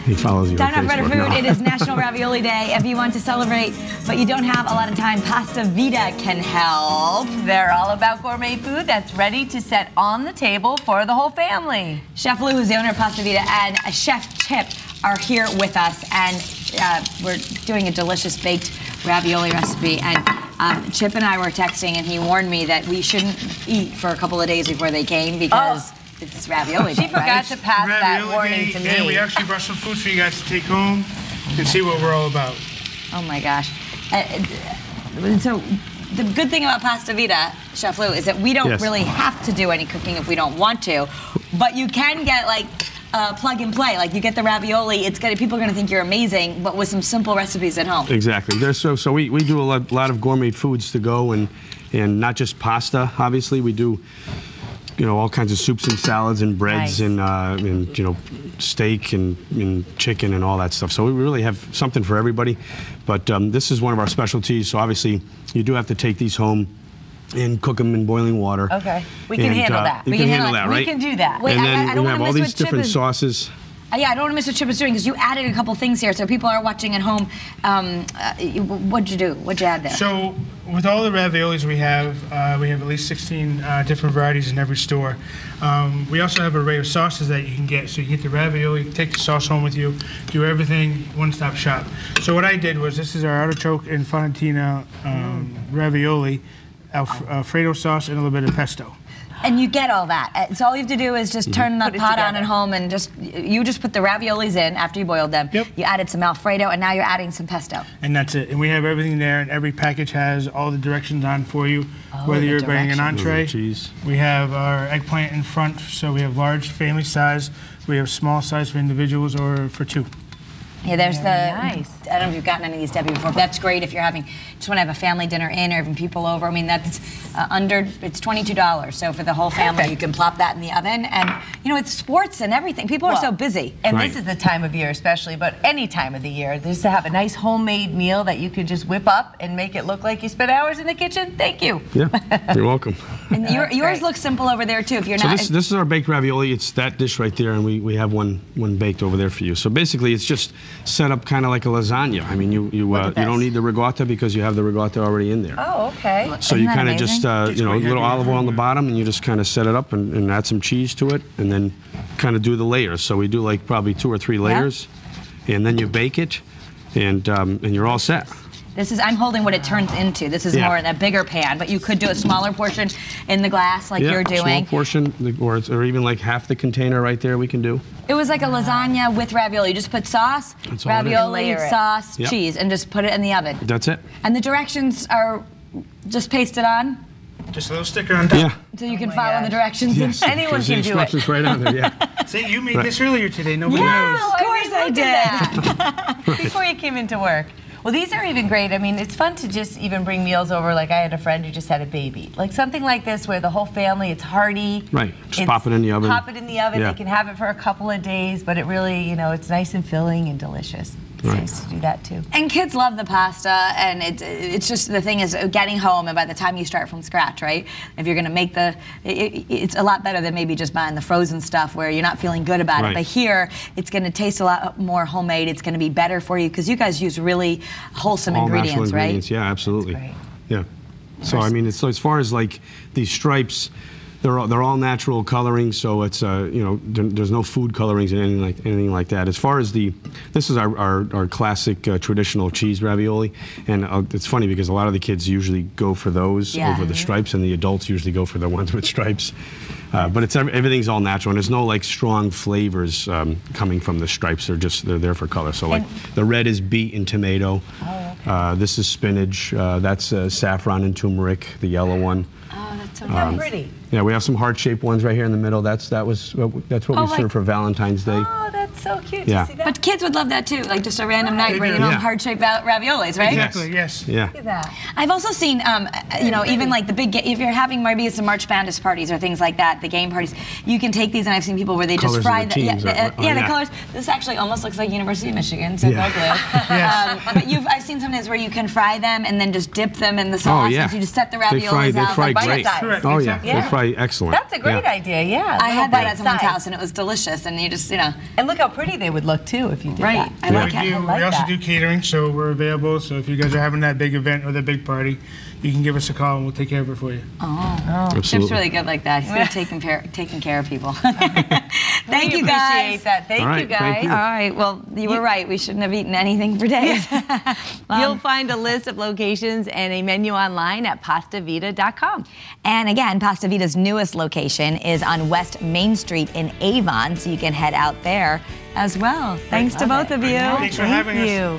He follows you on Time Facebook. Better Food. No. It is National Ravioli Day. If you want to celebrate, but you don't have a lot of time, Pasta Vita can help. They're all about gourmet food that's ready to set on the table for the whole family. Chef Lou, who's the owner of Pasta Vita, and Chef Chip are here with us, and we're doing a delicious baked ravioli recipe. And Chip and I were texting, and he warned me that we shouldn't eat for a couple of days before they came because it's ravioli day, She forgot right? to pass that warning to me. And we actually brought some food for you guys to take home and see what we're all about. Oh my gosh. So the good thing about Pasta Vita, Chef Lou, is that we don't really have to do any cooking if we don't want to, but you can get like plug and play. Like you get the ravioli, people are gonna think you're amazing, but with some simple recipes at home. Exactly. So we do a lot of gourmet foods to go, and not just pasta. Obviously, we do all kinds of soups and salads and breads and steak and chicken and all that stuff. So we really have something for everybody. But this is one of our specialties. So obviously, you do have to take these home and cook them in boiling water. Okay, we can handle that. We can handle that, right? We can do that. Wait, and then I don't we have all these different sauces. Yeah, I don't want to miss what Chip is doing because you added a couple things here. So people are watching at home. What'd you do? What'd you add there? So with all the raviolis we have at least 16 different varieties in every store. We also have an array of sauces that you can get. So you get the ravioli, take the sauce home with you, do everything, one-stop shop. So what I did was, this is our artichoke and fontina ravioli, Alfredo sauce, and a little bit of pesto. And you get all that. So all you have to do is just turn the pot on at home, and you just put the raviolis in after you boiled them. Yep. You added some Alfredo, and now you're adding some pesto. And that's it. And we have everything there, and every package has all the directions on for you. Whether you're buying an entree, cheese. We have our eggplant in front, so we have large family size. We have small size for individuals or for two. Yeah, there's Nice. I don't know if you've gotten any of these, Debbie, before, but that's great if you're just want to have a family dinner in or having people over. I mean, that's it's $22. So for the whole family, you can plop that in the oven. And, it's sports and everything. People are so busy. And this is the time of year especially, but any time of the year, just to have a nice homemade meal that you could just whip up and make it look like you spent hours in the kitchen. Thank you. Yeah, you're welcome. And yours looks simple over there, too, if you're not. So this is our baked ravioli. It's that dish right there, and we have one baked over there for you. So basically, it's just set up kind of like a lasagna. I mean, you don't need the ricotta because you have the ricotta already in there. Oh, okay. So you kind of just, a little olive oil on the bottom, and you just kind of set it up and add some cheese to it, and then kind of do the layers. So we do like probably 2 or 3 layers, and then you bake it, and you're all set. I'm holding what it turns into. This is more in a bigger pan, but you could do a smaller portion in the glass like you're doing. Small portion, or even like half the container right there we can do. It was like a lasagna with ravioli. You just put sauce, ravioli, sauce, cheese, and just put it in the oven. That's it. And the directions are just pasted on? Just a little sticker on top. Yeah. So you can follow the directions. Yes, anyone can do it. Right on there, yeah. See, you made this earlier today. Nobody knows. Of course I did. Before you came into work. Well, these are even great. I mean, it's fun to just even bring meals over. Like I had a friend who just had a baby. Like something like this where the whole family, it's hearty. Right. Just pop it in the oven. Pop it in the oven. They can have it for a couple of days, but it really, it's nice and filling and delicious. It's nice to do that too. And kids love the pasta, and it's just the thing is getting home, and by the time you start from scratch, right? If you're gonna make it's a lot better than maybe just buying the frozen stuff where you're not feeling good about it. But here, it's gonna taste a lot more homemade. It's gonna be better for you because you guys use really wholesome ingredients, natural right? Ingredients. Yeah, absolutely. That's great. Yeah. So I mean, as far as like these stripes, they're all natural coloring, so it's there's no food colorings and anything like that. As far as this is our classic traditional cheese ravioli, and it's funny because a lot of the kids usually go for those over the stripes, and the adults usually go for the ones with stripes. But everything's all natural, and there's no like strong flavors coming from the stripes. They're there for color. So like the red is beet and tomato. Oh, okay. This is spinach. That's saffron and turmeric. The yellow one. Oh, that's so pretty. Yeah, we have some heart-shaped ones right here in the middle. That's what we serve for Valentine's Day. Oh, that's so cute Yeah. to see that. But kids would love that too, like just a random night bringing home heart-shaped raviolis, right? Exactly, yes. Yeah. Look at that. I've also seen, even like the big, if you're having maybe some March Madness parties or things like that, the game parties, you can take these, and I've seen people where they just fry the teams the colors. This actually almost looks like University of Michigan, so go blue. Yes. But I've seen sometimes where you can fry them and then just dip them in the sauce. Oh, yeah. And so you just set the raviolis They out. fry like great. bite-sized. Oh, yeah. They fry excellent. That's a great idea, yeah. I had that at someone's bite-sized. house, and it was delicious, and you just, And look how pretty they would look too if you did Right. that. I like it. We also do catering, so we're available. So if you guys are having that big event or that big party, you can give us a call and we'll take care of it for you. Chip's really good like that. He's good at taking care of people. Thank you, guys. Appreciate that. Thank All right, you, guys. thank you. All right. Well, you were right. We shouldn't have eaten anything for days. You'll find a list of locations and a menu online at pastavita.com. And again, Pasta Vita's newest location is on West Main Street in Avon, so you can head out there as well. Thanks to both of you. Thanks for having us. Thank you.